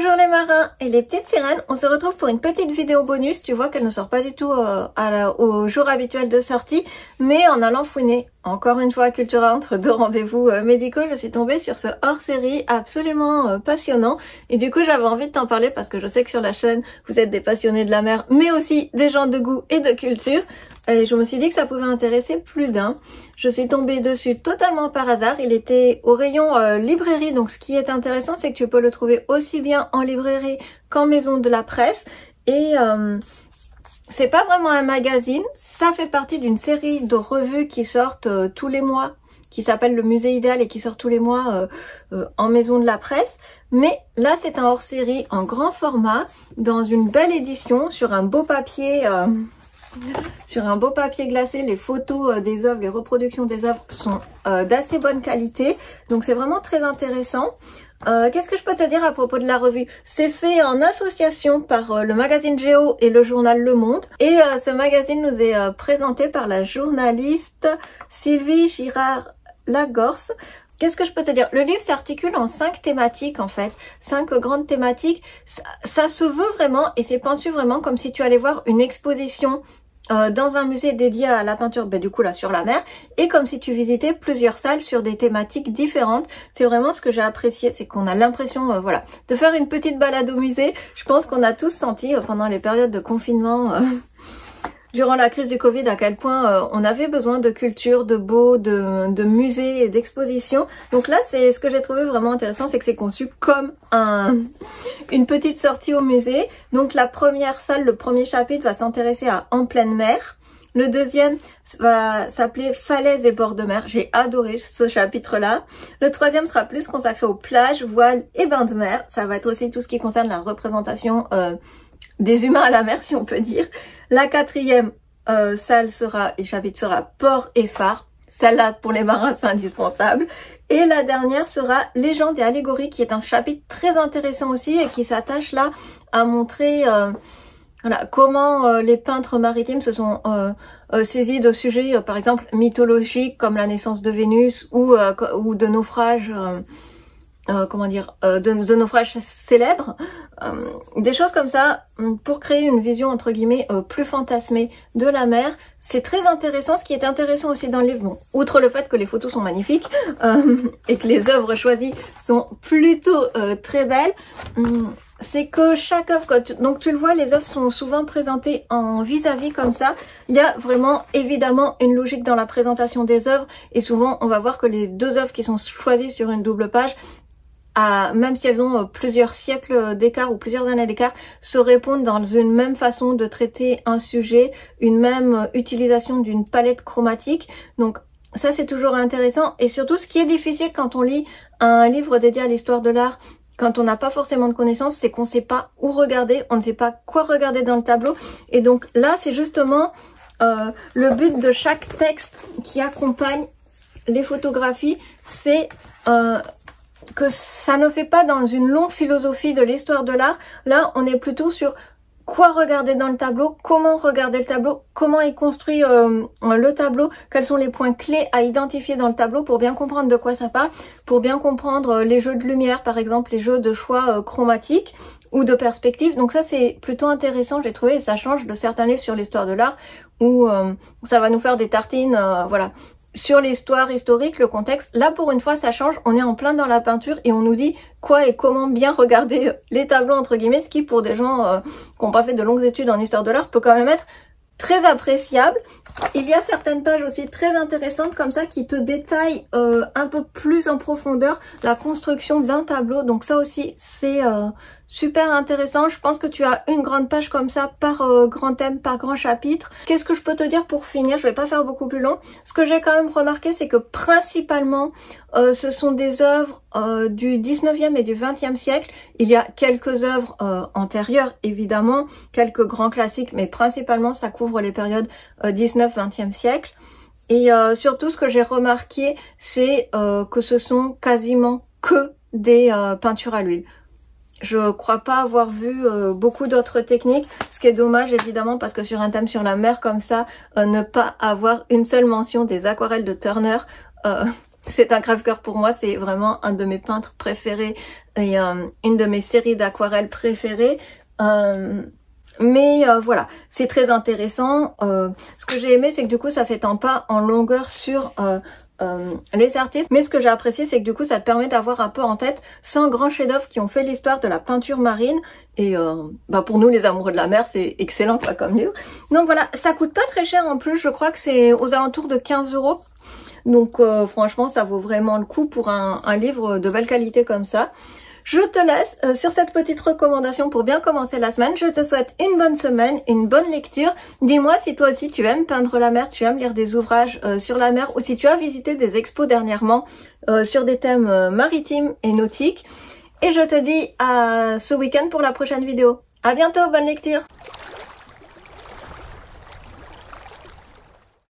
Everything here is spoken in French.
Bonjour les marins et les petites sirènes, on se retrouve pour une petite vidéo bonus. Tu vois qu'elle ne sort pas du tout au jour habituel de sortie, mais en allant fouiner encore une fois à Cultura entre deux rendez-vous médicaux, je suis tombée sur ce hors-série absolument passionnant et du coup j'avais envie de t'en parler parce que je sais que sur la chaîne vous êtes des passionnés de la mer mais aussi des gens de goût et de culture et je me suis dit que ça pouvait intéresser plus d'un. Je suis tombée dessus totalement par hasard, il était au rayon librairie, donc ce qui est intéressant c'est que tu peux le trouver aussi bien en librairie qu'en maison de la presse et c'est pas vraiment un magazine, ça fait partie d'une série de revues qui sortent tous les mois, qui s'appelle Le Musée Idéal et qui sort tous les mois en maison de la presse. Mais là, c'est un hors-série en grand format, dans une belle édition, sur un beau papier glacé. Les photos des œuvres, les reproductions des œuvres sont d'assez bonne qualité. Donc c'est vraiment très intéressant. Qu'est-ce que je peux te dire à propos de la revue? C'est fait en association par le magazine Géo et le journal Le Monde. Et ce magazine nous est présenté par la journaliste Sylvie Girard-Lagorce. Qu'est-ce que je peux te dire? Le livre s'articule en 5 thématiques en fait, 5 grandes thématiques. Ça se veut vraiment et c'est pensé vraiment comme si tu allais voir une exposition dans un musée dédié à la peinture, du coup là sur la mer, et comme si tu visitais plusieurs salles sur des thématiques différentes. C'est vraiment ce que j'ai apprécié, c'est qu'on a l'impression voilà, de faire une petite balade au musée. Je pense qu'on a tous senti pendant les périodes de confinement durant la crise du Covid, à quel point on avait besoin de culture, de beau, de musées et d'expositions. Donc là, c'est ce que j'ai trouvé vraiment intéressant, c'est que c'est conçu comme une petite sortie au musée. Donc la première salle, le premier chapitre va s'intéresser à En pleine mer. Le deuxième va s'appeler Falaises et bords de mer. J'ai adoré ce chapitre-là. Le troisième sera plus consacré aux plages, voiles et bains de mer. Ça va être aussi tout ce qui concerne la représentation des humains à la mer, si on peut dire. La quatrième salle et chapitre sera port et phare. Celle-là, pour les marins, c'est indispensable. Et la dernière sera Légendes et allégories, qui est un chapitre très intéressant aussi et qui s'attache là à montrer voilà, comment les peintres maritimes se sont saisis de sujets, par exemple, mythologiques, comme la naissance de Vénus ou de naufrages de naufrages célèbres, des choses comme ça, pour créer une vision entre guillemets plus fantasmée de la mer. C'est très intéressant. Ce qui est intéressant aussi dans le livre, bon, outre le fait que les photos sont magnifiques et que les œuvres choisies sont plutôt très belles, c'est que chaque œuvre, donc tu le vois, les œuvres sont souvent présentées en vis-à-vis comme ça. Il y a vraiment évidemment une logique dans la présentation des œuvres et souvent on va voir que les deux œuvres qui sont choisies sur une double page, même si elles ont plusieurs siècles d'écart ou plusieurs années d'écart, se répondent dans une même façon de traiter un sujet, une même utilisation d'une palette chromatique. Donc ça c'est toujours intéressant et surtout ce qui est difficile quand on lit un livre dédié à l'histoire de l'art, quand on n'a pas forcément de connaissances, c'est qu'on ne sait pas où regarder, on ne sait pas quoi regarder dans le tableau. Et donc là c'est justement le but de chaque texte qui accompagne les photographies, c'est que ça ne fait pas dans une longue philosophie de l'histoire de l'art. Là, on est plutôt sur quoi regarder dans le tableau, comment regarder le tableau, comment est construit le tableau, quels sont les points clés à identifier dans le tableau pour bien comprendre de quoi ça parle, pour bien comprendre les jeux de lumière, par exemple, les jeux de choix chromatiques ou de perspective. Donc ça, c'est plutôt intéressant, j'ai trouvé, et ça change de certains livres sur l'histoire de l'art où ça va nous faire des tartines, voilà, sur l'histoire historique, le contexte. Là, pour une fois, ça change. On est en plein dans la peinture et on nous dit quoi et comment bien regarder les tableaux, entre guillemets, ce qui, pour des gens qui n'ont pas fait de longues études en histoire de l'art, peut quand même être très appréciable. Il y a certaines pages aussi très intéressantes comme ça qui te détaillent un peu plus en profondeur la construction d'un tableau. Donc ça aussi, c'est super intéressant. Je pense que tu as une grande page comme ça par grand thème, par grand chapitre. Qu'est-ce que je peux te dire pour finir? Je vais pas faire beaucoup plus long. Ce que j'ai quand même remarqué, c'est que principalement, ce sont des œuvres du 19e et du 20e siècle. Il y a quelques œuvres antérieures, évidemment, quelques grands classiques, mais principalement, ça couvre les périodes 19-20e siècle. Et surtout, ce que j'ai remarqué, c'est que ce sont quasiment que des peintures à l'huile. Je crois pas avoir vu beaucoup d'autres techniques, ce qui est dommage évidemment parce que sur un thème sur la mer comme ça, ne pas avoir une seule mention des aquarelles de Turner, C'est un crève-cœur pour moi, c'est vraiment un de mes peintres préférés et une de mes séries d'aquarelles préférées. Mais voilà, c'est très intéressant. Ce que j'ai aimé, c'est que du coup, ça s'étend pas en longueur sur les artistes. Mais ce que j'ai apprécié, c'est que du coup, ça te permet d'avoir un peu en tête 100 grands chefs-d'œuvre qui ont fait l'histoire de la peinture marine. Et pour nous, les amoureux de la mer, c'est excellent quoi comme livre. Donc voilà, ça coûte pas très cher en plus. Je crois que c'est aux alentours de 15 €. Donc franchement, ça vaut vraiment le coup pour un livre de belle qualité comme ça. Je te laisse sur cette petite recommandation pour bien commencer la semaine. Je te souhaite une bonne semaine, une bonne lecture. Dis-moi si toi aussi tu aimes peindre la mer, tu aimes lire des ouvrages sur la mer ou si tu as visité des expos dernièrement sur des thèmes maritimes et nautiques. Et je te dis à ce week-end pour la prochaine vidéo. À bientôt, bonne lecture!